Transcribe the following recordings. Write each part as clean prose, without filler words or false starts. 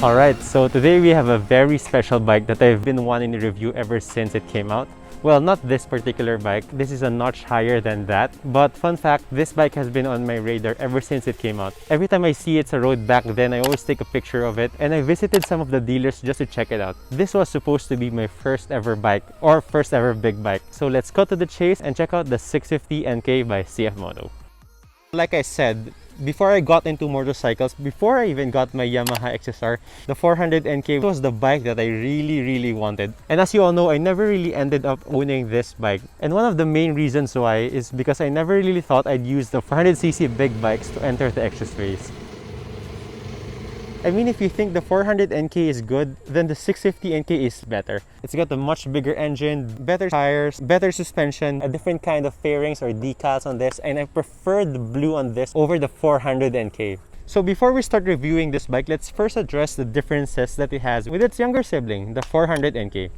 Alright, so today we have a very special bike that I've been wanting to review ever since it came out. Well, not this particular bike, this is a notch higher than that. But fun fact, this bike has been on my radar ever since it came out. Every time I see it's a road back then, I always take a picture of it, and I visited some of the dealers just to check it out. This was supposed to be my first ever bike, or first ever big bike. So let's cut to the chase and check out the 650 NK by CFmoto. Like I said, before I got into motorcycles, before I even got my Yamaha XSR, the 400 NK was the bike that I really wanted. And as you all know, I never really ended up owning this bike. And one of the main reasons why is because I never really thought I'd use the 400cc big bikes to enter the expressways. I mean, if you think the 400 NK is good, then the 650 NK is better. It's got a much bigger engine, better tires, better suspension, a different kind of fairings or decals on this, and I prefer the blue on this over the 400 NK. So before we start reviewing this bike, let's first address the differences that it has with its younger sibling, the 400 NK.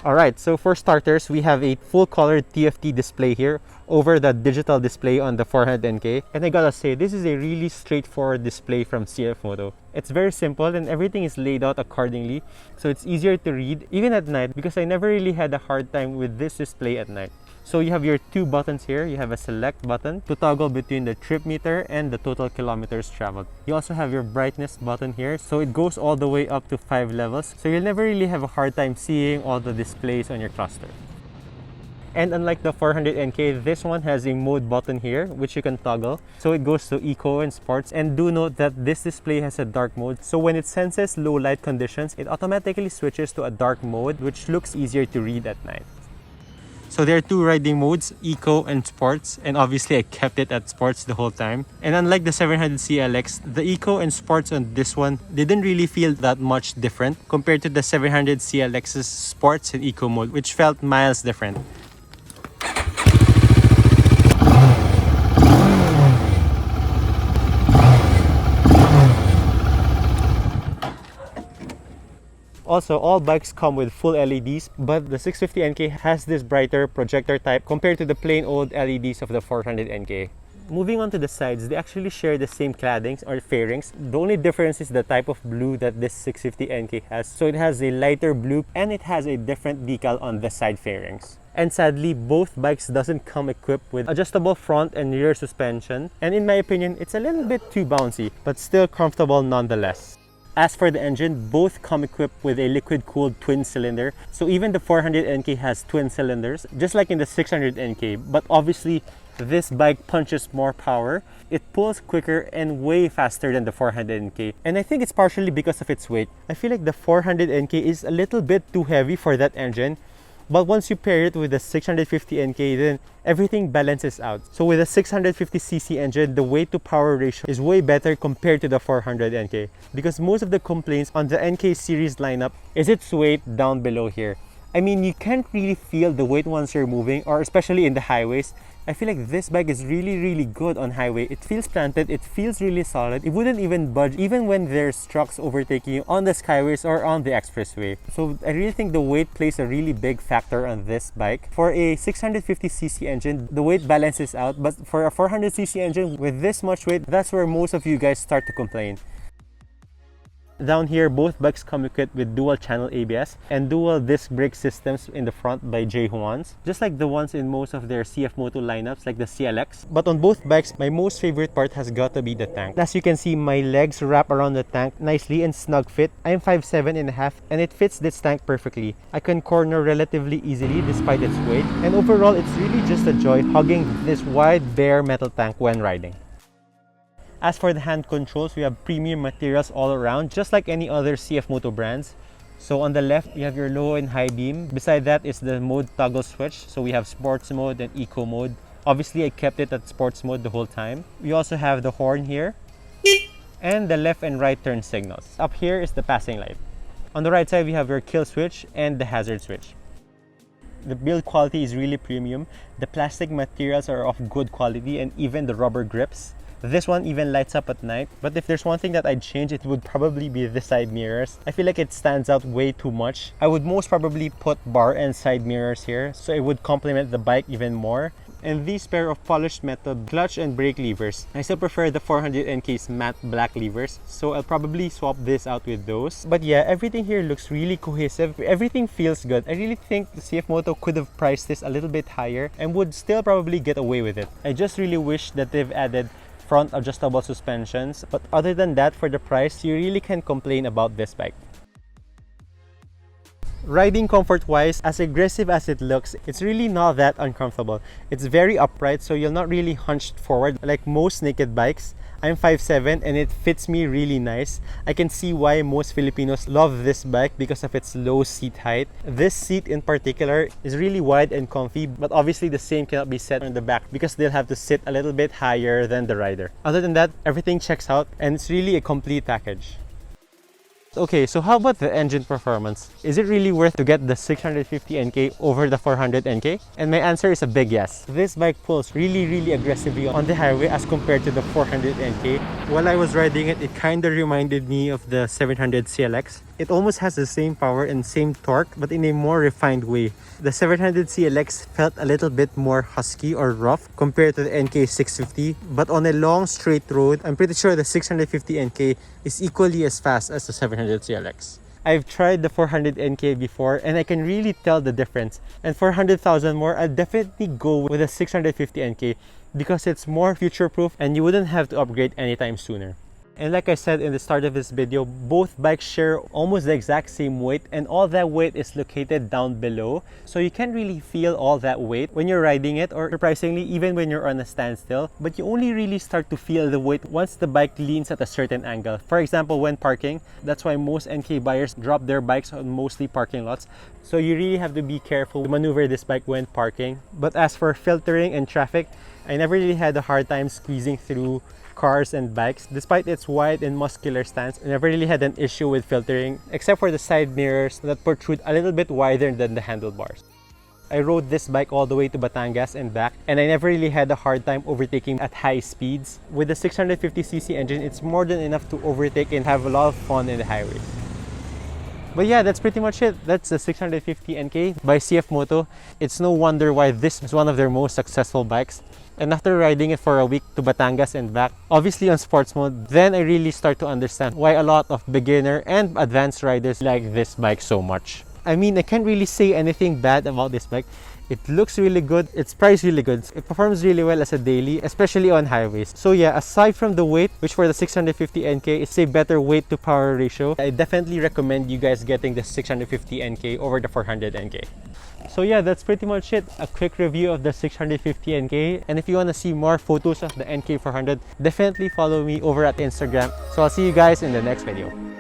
Alright, so for starters, we have a full-colored TFT display here over the digital display on the 400 NK. And I gotta say, this is a really straightforward display from CFmoto. It's very simple and everything is laid out accordingly, so it's easier to read even at night because I never really had a hard time with this display at night. So you have your two buttons here. You have a select button to toggle between the trip meter and the total kilometers traveled. You also have your brightness button here, so it goes all the way up to 5 levels. So you'll never really have a hard time seeing all the displays on your cluster. And unlike the 400 NK, this one has a mode button here, which you can toggle. So it goes to eco and sports. And do note that this display has a dark mode. So when it senses low light conditions, it automatically switches to a dark mode, which looks easier to read at night. So there are two riding modes, Eco and Sports, and obviously I kept it at Sports the whole time. And unlike the 700 CLX, the Eco and Sports on this one didn't really feel that much different compared to the 700 CLX's Sports and Eco mode, which felt miles different. Also, all bikes come with full LEDs, but the 650 NK has this brighter projector type compared to the plain old LEDs of the 400 NK. Moving on to the sides, they actually share the same claddings or fairings. The only difference is the type of blue that this 650 NK has. So it has a lighter blue and it has a different decal on the side fairings. And sadly, both bikes doesn't come equipped with adjustable front and rear suspension. And in my opinion, it's a little bit too bouncy, but still comfortable nonetheless. As for the engine, both come equipped with a liquid-cooled twin cylinder. So even the 400 NK has twin cylinders, just like in the 600 NK. But obviously, this bike punches more power. It pulls quicker and way faster than the 400 NK. And I think it's partially because of its weight. I feel like the 400 NK is a little bit too heavy for that engine. But once you pair it with the 650 NK, then everything balances out. So with a 650cc engine, the weight to power ratio is way better compared to the 400 NK. Because most of the complaints on the NK series lineup is its weight down below here. I mean, you can't really feel the weight once you're moving, or especially in the highways. I feel like this bike is really good on highway. It feels planted, it feels really solid. It wouldn't even budge even when there's trucks overtaking you on the skyways or on the expressway. So I really think the weight plays a really big factor on this bike. For a 650cc engine, the weight balances out, but for a 400cc engine with this much weight, that's where most of you guys start to complain. Down here, both bikes come equipped with dual channel ABS and dual disc brake systems in the front by J-Huans, just like the ones in most of their CFmoto lineups like the CLX. But on both bikes, my most favorite part has got to be the tank. As you can see, my legs wrap around the tank nicely and snug fit. I'm 5'7.5" and it fits this tank perfectly. I can corner relatively easily despite its weight, and overall it's really just a joy hugging this wide bare metal tank when riding. As for the hand controls, we have premium materials all around, just like any other CFmoto brands. So on the left, you have your low and high beam. Beside that is the mode toggle switch. So we have sports mode and eco mode. Obviously, I kept it at sports mode the whole time. We also have the horn here and the left and right turn signals. Up here is the passing light. On the right side, we have your kill switch and the hazard switch. The build quality is really premium. The plastic materials are of good quality and even the rubber grips. This one even lights up at night, but if there's one thing that I'd change, it would probably be the side mirrors. I feel like it stands out way too much. I would most probably put bar and side mirrors here, so it would complement the bike even more. and these pair of polished metal clutch and brake levers. I still prefer the 400NK's matte black levers, so I'll probably swap this out with those. But yeah, everything here looks really cohesive. Everything feels good. I really think the CFmoto could have priced this a little bit higher and would still probably get away with it. I just really wish that they've added front adjustable suspensions, but other than that, for the price, you really can't complain about this bike. Riding comfort wise, as aggressive as it looks, it's really not that uncomfortable. It's very upright, so you're not really hunched forward like most naked bikes. I'm 5'7" and it fits me really nice. I can see why most Filipinos love this bike because of its low seat height. This seat in particular is really wide and comfy, but obviously the same cannot be said on the back because they'll have to sit a little bit higher than the rider. Other than that, everything checks out and it's really a complete package. Okay, so how about the engine performance? Is it really worth to get the 650NK over the 400NK? And my answer is a big yes. This bike pulls really aggressively on the highway as compared to the 400NK. While I was riding it, it kinda reminded me of the 700 CLX. It almost has the same power and same torque, but in a more refined way. The 700 CLX felt a little bit more husky or rough compared to the NK 650, but on a long straight road, I'm pretty sure the 650NK is equally as fast as the 700 CLX. I've tried the 400NK before and I can really tell the difference. And for 100,000 more, I'll definitely go with the 650NK because it's more future-proof and you wouldn't have to upgrade anytime sooner. And like I said in the start of this video, both bikes share almost the exact same weight and all that weight is located down below. So you can't really feel all that weight when you're riding it, or surprisingly even when you're on a standstill. But you only really start to feel the weight once the bike leans at a certain angle. For example, when parking, that's why most NK buyers drop their bikes on mostly parking lots. So you really have to be careful to maneuver this bike when parking. But as for filtering and traffic, I never really had a hard time squeezing through cars and bikes. Despite its wide and muscular stance, I never really had an issue with filtering, except for the side mirrors that protrude a little bit wider than the handlebars. I rode this bike all the way to Batangas and back, and I never really had a hard time overtaking at high speeds. With the 650cc engine, it's more than enough to overtake and have a lot of fun in the highways. But yeah, that's pretty much it. That's the 650NK by CFmoto. It's no wonder why this is one of their most successful bikes. And after riding it for a week to Batangas and back, obviously on sports mode, then I really start to understand why a lot of beginner and advanced riders like this bike so much. I mean, I can't really say anything bad about this bike. It looks really good, it's priced really good, it performs really well as a daily, especially on highways. So yeah, aside from the weight, which for the 650NK is a better weight to power ratio, I definitely recommend you guys getting the 650NK over the 400NK. So yeah, that's pretty much it. A quick review of the 650NK. And if you want to see more photos of the NK400, definitely follow me over at Instagram. So I'll see you guys in the next video.